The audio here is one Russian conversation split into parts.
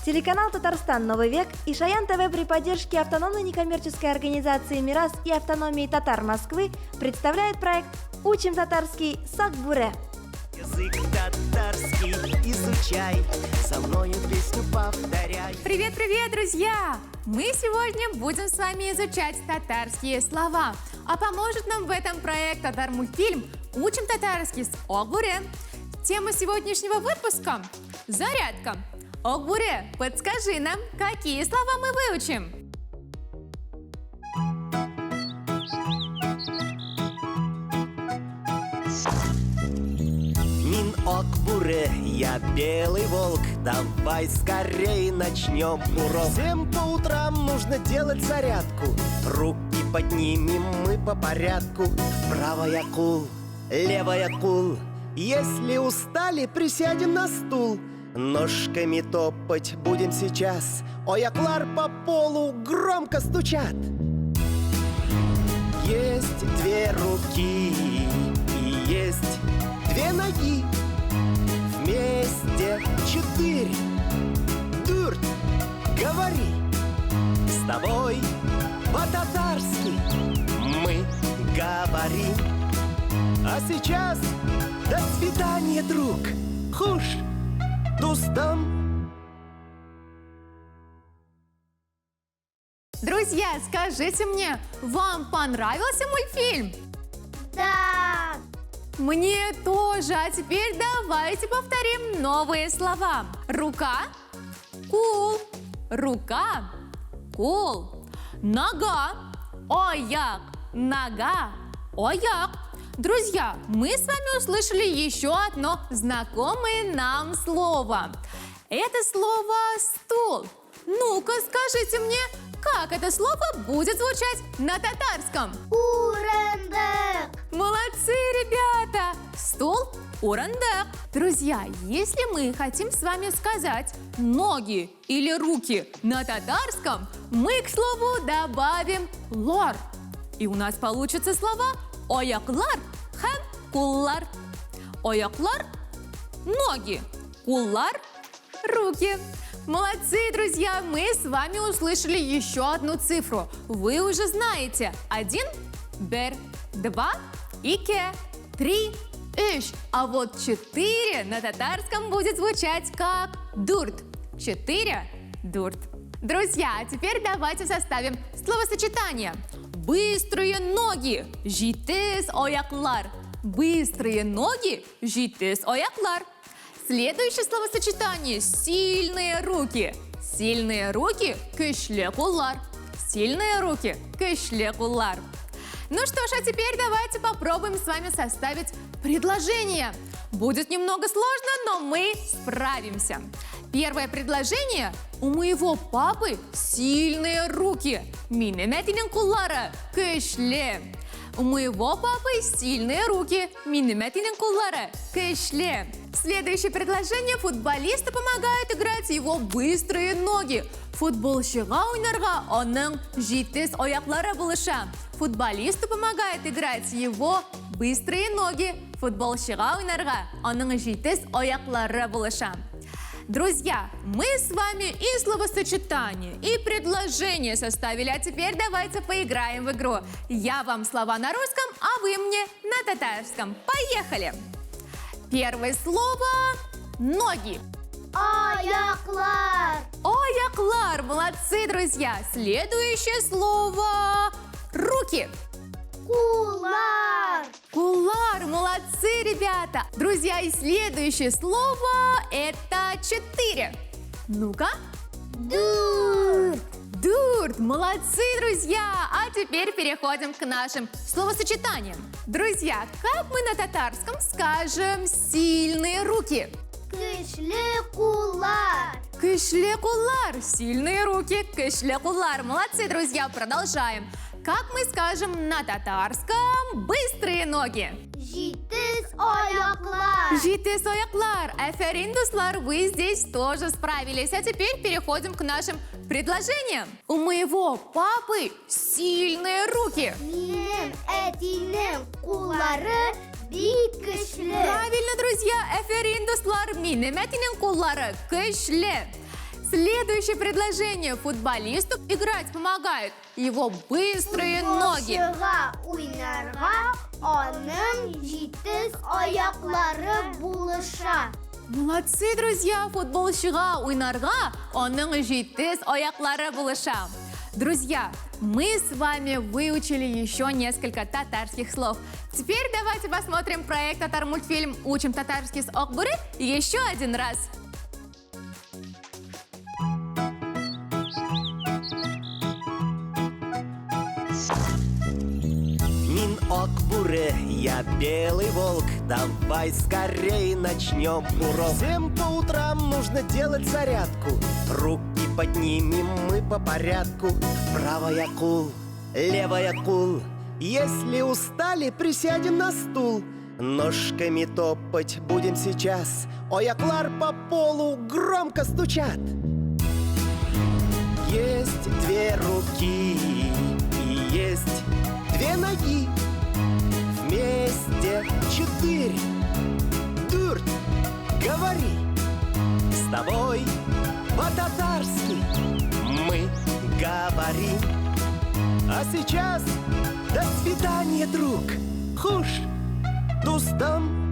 Телеканал «Татарстан. Новый век» и Шаян ТВ при поддержке автономной некоммерческой организации «Мирас» и автономии татар Москвы представляет проект «Учим татарский с Акбуре». Язык татарский изучай, со мною песню повторяй. Привет-привет, друзья! Мы сегодня будем с вами изучать татарские слова. А поможет нам в этом проект татар-мультфильм «Учим татарский с Акбуре». Тема сегодняшнего выпуска – зарядка. Акбуре, подскажи нам, какие слова мы выучим? Мин Акбуре, я белый волк, давай скорее начнем урок. Всем по утрам нужно делать зарядку, руки поднимем мы по порядку. Правая кул, левая кул, если устали, присядем на стул. Ножками топать будем сейчас, ояклар по полу громко стучат. Есть две руки и есть две ноги, вместе 4. Дурт, говори с тобой по-татарски мы говорим. А сейчас до свидания, друг. Хуш, Дустам. Друзья, скажите мне, вам понравился мультфильм? Да! Мне тоже, а теперь давайте повторим новые слова. Рука – кул, рука – кул. Нога – ояк, нога – ояк. Друзья, мы с вами услышали еще одно знакомое нам слово. Это слово «стул». Ну-ка, скажите мне, как это слово будет звучать на татарском? Урандек! Молодцы, ребята! Стул урандек. Друзья, если мы хотим с вами сказать ноги или руки на татарском, мы к слову добавим лар. И у нас получатся слова ояклар һәм куллар. Ояклар – ноги, куллар – руки. Молодцы, друзья! Мы с вами услышали еще одну цифру. Вы уже знаете. 1 – бер, 2 – ике, 3 – иш. А вот 4 на татарском будет звучать как дурт. 4 – дурт. Друзья, а теперь давайте составим словосочетание. Быстрые ноги – житес ояклар. Быстрые ноги – житес ояклар. Следующее словосочетание – сильные руки. Сильные руки – кышле куллар. Сильные руки – кышле куллар. Ну что ж, а теперь давайте попробуем с вами составить предложение. Будет немного сложно, но мы справимся. Первое предложение. У моего папы сильные руки. Минеметинен куллара кышле. У моего папы сильные руки. Минеметинен куллара кышле. Следующее предложение. Футболисту помогают играть его быстрые ноги. Футболшыга ойнарга аның житес аяклары булыша. Футболисту помогает играть его быстрые ноги. Футболшыга ойнарга аның житес аяклары булыша. Друзья, мы с вами и словосочетание, и предложение составили, а теперь давайте поиграем в игру. Я вам слова на русском, а вы мне на татарском. Поехали! Первое слово – ноги. Аяклар! Аяклар, молодцы, друзья! Следующее слово – руки. Кулар! Кулар, молодцы, ребята! Друзья, и следующее слово – это 4. Ну-ка. Дур! Дурт, молодцы, друзья! А теперь переходим к нашим словосочетаниям. Друзья, как мы на татарском скажем «сильные руки»? Кышле кулар! Кышле кулар, сильные руки, кышле кулар. Молодцы, друзья, продолжаем. Как мы скажем на татарском «быстрые ноги»? Житес аяклар! Житес аяклар. Аферин, дуслар, вы здесь тоже справились. А теперь переходим к нашим предложениям. У моего папы сильные руки. Минем этинем кулары бик кышле! Правильно, друзья. Аферин, дуслар, минем этинен куллары кышле. Следующее предложение. Футболисту играть помогает его быстрые ноги. Футболчыга уйнарга аның җитез аяклары булыша. Молодцы, друзья! Футболчыга уйнарга аның җитез аяклары булыша. Друзья, мы с вами выучили еще несколько татарских слов. Теперь давайте посмотрим проект «Татар-мультфильм. Учим татарский с Ак Бүре» еще один раз. Мин Ак Бүре, я белый волк. Давай скорей начнем урок. Всем по утрам нужно делать зарядку. Руки поднимем мы по порядку. Правая кул, левая кул. Если устали, присядем на стул. Ножками топать будем сейчас. Аяклар по полу громко стучат. Есть две руки и есть две ноги. Вместе 4. Дурт, говори. С тобой по-татарски мы говорим. А сейчас до свидания, друг. Хуш, дустам.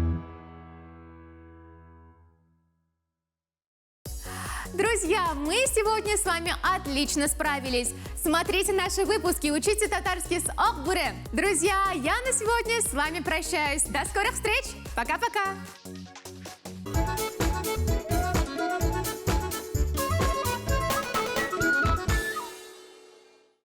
Друзья, мы сегодня с вами отлично справились. Смотрите наши выпуски, учите татарский с Ак Бүре. Друзья, я на сегодня с вами прощаюсь. До скорых встреч. Пока-пока.